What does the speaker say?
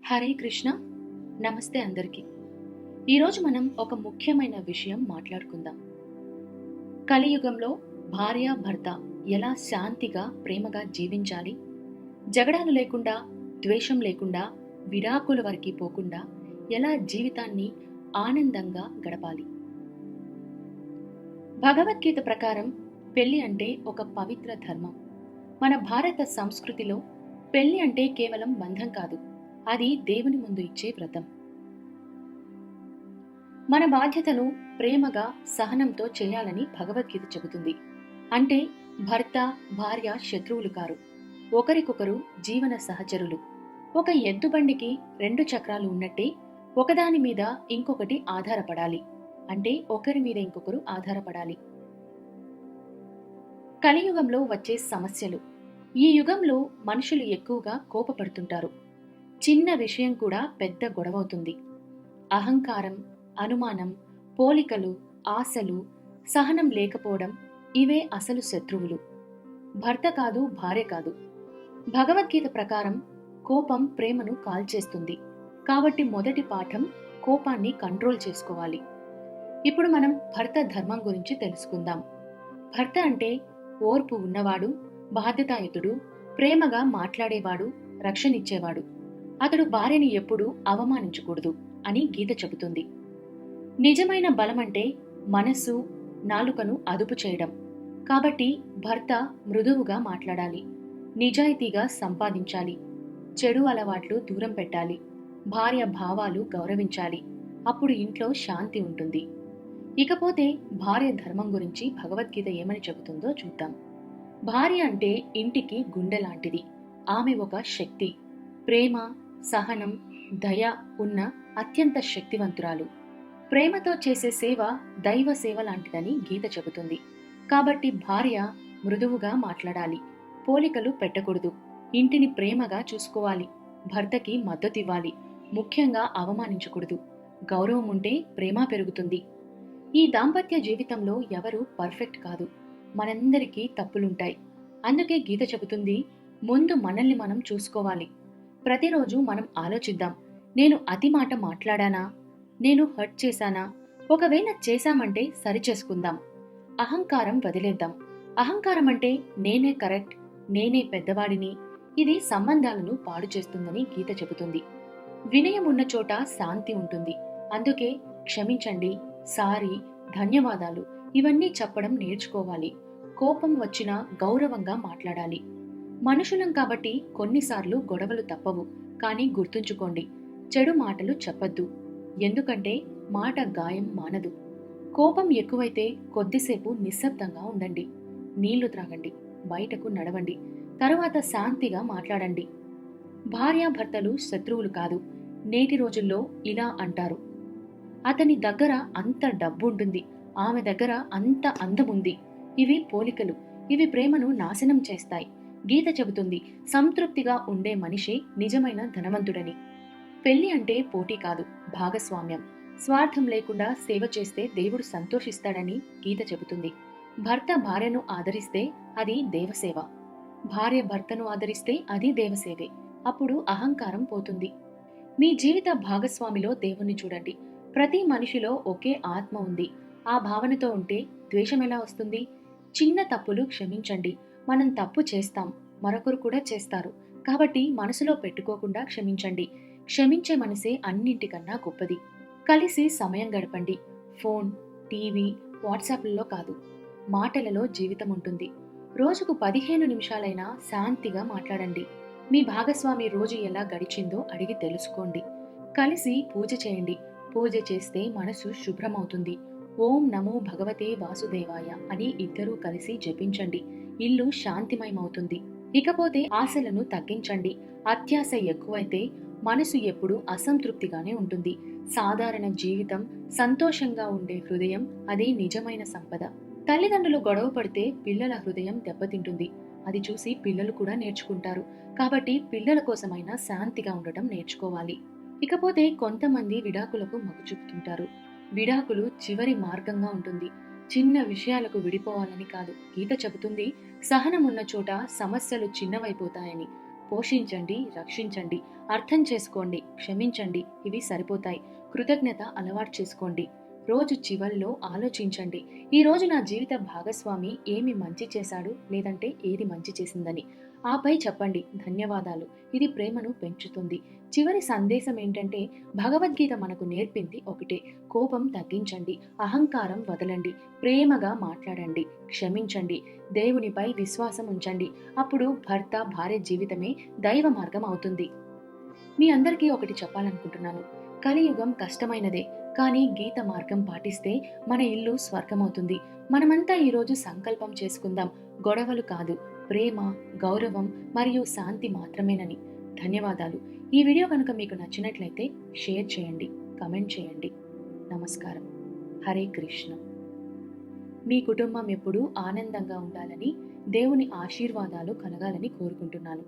హరే కృష్ణ. నమస్తే అందరికీ. ఈరోజు మనం ఒక ముఖ్యమైన విషయం మాట్లాడుకుందాం. కలియుగంలో భార్య భర్త ఎలా శాంతిగా ప్రేమగా జీవించాలి, జగడాలు లేకుండా, ద్వేషం లేకుండా, విడాకుల వరకు పోకుండా ఎలా జీవితాన్ని ఆనందంగా గడపాలి. భగవద్గీత ప్రకారం పెళ్లి అంటే ఒక పవిత్ర ధర్మం. మన భారత సంస్కృతిలో పెళ్లి అంటే కేవలం బంధం కాదు, అది దేవుని ముందు ఇచ్చే వ్రతం. మన బాధ్యతను ప్రేమగా సహనంతో చేయాలని భగవద్గీత చెబుతుంది. అంటే భర్త భార్య శత్రువులు కారు, ఒకరికొకరు జీవన సహచరులు. ఒక ఎద్దుబండికి రెండు చక్రాలు ఉన్నట్టే ఒకదాని మీద ఇంకొకటి ఆధారపడాలి. అంటే ఒకరి మీద ఇంకొకరు ఆధారపడాలి. కలియుగంలో వచ్చే సమస్యలు. ఈ యుగంలో మనుషులు ఎక్కువగా కోపపడుతుంటారు. చిన్న విషయం కూడా పెద్ద గొడవవుతుంది. అహంకారం, అనుమానం, పోలికలు, ఆశలు, సహనం లేకపోవడం ఇవే అసలు శత్రువులు. భర్త కాదు, భార్య కాదు. భగవద్గీత ప్రకారం కోపం ప్రేమను కాల్చేస్తుంది. కాబట్టి మొదటి పాఠం కోపాన్ని కంట్రోల్ చేసుకోవాలి. ఇప్పుడు మనం భర్త ధర్మం గురించి తెలుసుకుందాం. భర్త అంటే ఓర్పు ఉన్నవాడు, బాధ్యతాయుతుడు, ప్రేమగా మాట్లాడేవాడు, రక్షణిచ్చేవాడు. అతడు భార్యని ఎప్పుడూ అవమానించకూడదు అని గీత చెబుతుంది. నిజమైన బలమంటే మనస్సు, నాలుకను అదుపు చేయడం. కాబట్టి భర్త మృదువుగా మాట్లాడాలి, నిజాయితీగా సంపాదించాలి, చెడు అలవాట్లు దూరం పెట్టాలి, భార్య భావాలు గౌరవించాలి. అప్పుడు ఇంట్లో శాంతి ఉంటుంది. ఇకపోతే భార్య ధర్మం గురించి భగవద్గీత ఏమని చెబుతుందో చూద్దాం. భార్య అంటే ఇంటికి గుండె లాంటిది. ఆమె ఒక శక్తి. ప్రేమ, సహనం, దయ ఉన్న అత్యంత శక్తివంతురాలు. ప్రేమతో చేసే సేవ దైవ సేవ లాంటిదని గీత చెబుతుంది. కాబట్టి భార్య మృదువుగా మాట్లాడాలి, పోలికలు పెట్టకూడదు, ఇంటిని ప్రేమగా చూసుకోవాలి, భర్తకి మద్దతివ్వాలి, ముఖ్యంగా అవమానించకూడదు. గౌరవం ఉంటే ప్రేమ పెరుగుతుంది. ఈ దాంపత్య జీవితంలో ఎవరు పర్ఫెక్ట్ కాదు, మనందరికీ తప్పులుంటాయి. అందుకే గీత చెబుతుంది, ముందు మనల్ని మనం చూసుకోవాలి. ప్రతిరోజు మనం ఆలోచిద్దాం, నేను అతి మాట మాట్లాడానా, నేను హర్ట్ చేశానా, ఒకవేళ చేశామంటే సరిచేసుకుందాం. అహంకారం వదిలేద్దాం. అహంకారం అంటే నేనే కరెక్ట్, నేనే పెద్దవాడిని. ఇది సంబంధాలను పాడు చేస్తుందని గీత చెబుతుంది. వినయం ఉన్న చోట శాంతి ఉంటుంది. అందుకే క్షమించండి, సారీ, ధన్యవాదాలు ఇవన్నీ చెప్పడం నేర్చుకోవాలి. కోపం వచ్చినా గౌరవంగా మాట్లాడాలి. మనుషులం కాబట్టి కొన్నిసార్లు గొడవలు తప్పవు. కానీ గుర్తుంచుకోండి, చెడు మాటలు చెప్పద్దు. ఎందుకంటే మాట గాయం మానదు. కోపం ఎక్కువైతే కొద్దిసేపు నిశ్శబ్దంగా ఉండండి, నీళ్లు త్రాగండి, బయటకు నడవండి, తరువాత శాంతిగా మాట్లాడండి. భార్యాభర్తలు శత్రువులు కాదు. నేటి రోజుల్లో ఇలా అంటారు, అతని దగ్గర అంత డబ్బు ఉంటుంది, ఆమె దగ్గర అంత అందముంది. ఇవి పోలికలు. ఇవి ప్రేమను నాశనం చేస్తాయి. గీత చెబుతుంది, సంతృప్తిగా ఉండే మనిషే నిజమైన ధనవంతుడని. పెళ్లి అంటే పోటీ కాదు, భాగస్వామ్యం. స్వార్థం లేకుండా సేవ చేస్తే దేవుడు సంతోషిస్తాడని గీత చెబుతుంది. భర్త భార్యను ఆదరిస్తే అది దేవసేవ, భార్య భర్తను ఆదరిస్తే అది దేవసేవే. అప్పుడు అహంకారం పోతుంది. మీ జీవిత భాగస్వామిలో దేవుణ్ణి చూడండి. ప్రతి మనిషిలో ఒకే ఆత్మ ఉంది. ఆ భావనతో ఉంటే ద్వేషం ఎలా వస్తుంది? చిన్న తప్పులు క్షమించండి. మనం తప్పు చేస్తాం, మరొకరు కూడా చేస్తారు. కాబట్టి మనసులో పెట్టుకోకుండా క్షమించండి. క్షమించే మనసే అన్నింటికన్నా గొప్పది. కలిసి సమయం గడపండి. ఫోన్, టీవీ, వాట్సాప్లలో కాదు, మాటలలో జీవితం ఉంటుంది. రోజుకు 15 నిమిషాలైనా శాంతిగా మాట్లాడండి. మీ భాగస్వామి రోజు ఎలా గడిచిందో అడిగి తెలుసుకోండి. కలిసి పూజ చేయండి. పూజ చేస్తే మనసు శుభ్రమవుతుంది. ఓం నమో భగవతే వాసుదేవాయ అని ఇద్దరూ కలిసి జపించండి. ఇల్లు శాంతిమయమవుతుంది. ఇకపోతే ఆశలను తగ్గించండి. అత్యాశ ఎక్కువైతే మనసు ఎప్పుడూ అసంతృప్తిగానే ఉంటుంది. సాధారణ జీవితం, సంతోషంగా ఉండే హృదయం అదే నిజమైన సంపద. తల్లిదండ్రులు గొడవ పడితే పిల్లల హృదయం దెబ్బతింటుంది. అది చూసి పిల్లలు కూడా నేర్చుకుంటారు. కాబట్టి పిల్లల కోసమైనా శాంతిగా ఉండటం నేర్చుకోవాలి. ఇకపోతే కొంతమంది విడాకులకు మొగ్గు చూపుతుంటారు. విడాకులు చివరి మార్గంగా ఉంటుంది. చిన్న విషయాలకు విడిపోవాలని కాదు. గీత చెబుతుంది, సహనం ఉన్న చోట సమస్యలు చిన్నవైపోతాయని. పోషించండి, రక్షించండి, అర్థం చేసుకోండి, క్షమించండి, ఇవి సరిపోతాయి. కృతజ్ఞత అలవాటు చేసుకోండి. రోజు చివరిలో ఆలోచించండి, ఈ రోజు నా జీవిత భాగస్వామి ఏమి మంచి చేశాడు, లేదంటే ఏది మంచి చేసిందని. ఆపై చెప్పండి ధన్యవాదాలు. ఇది ప్రేమను పెంచుతుంది. చివరి సందేశం ఏంటంటే, భగవద్గీత మనకు నేర్పింది ఒకటే: కోపం తగ్గించండి, అహంకారం వదలండి, ప్రేమగా మాట్లాడండి, క్షమించండి, దేవునిపై విశ్వాసం ఉంచండి. అప్పుడు భర్త భార్య జీవితమే దైవ మార్గం అవుతుంది. మీ అందరికీ ఒకటి చెప్పాలనుకుంటున్నాను. కలియుగం కష్టమైనదే, కానీ గీత మార్గం పాటిస్తే మన ఇల్లు స్వర్గమవుతుంది. మనమంతా ఈరోజు సంకల్పం చేసుకుందాం, గొడవలు కాదు, ప్రేమ, గౌరవం మరియు శాంతి మాత్రమేనని. ధన్యవాదాలు. ఈ వీడియో కనుక మీకు నచ్చినట్లయితే షేర్ చేయండి, కమెంట్ చేయండి. నమస్కారం. హరే కృష్ణ. మీ కుటుంబం ఎప్పుడూ ఆనందంగా ఉండాలని, దేవుని ఆశీర్వాదాలు కలగాలని కోరుకుంటున్నాను.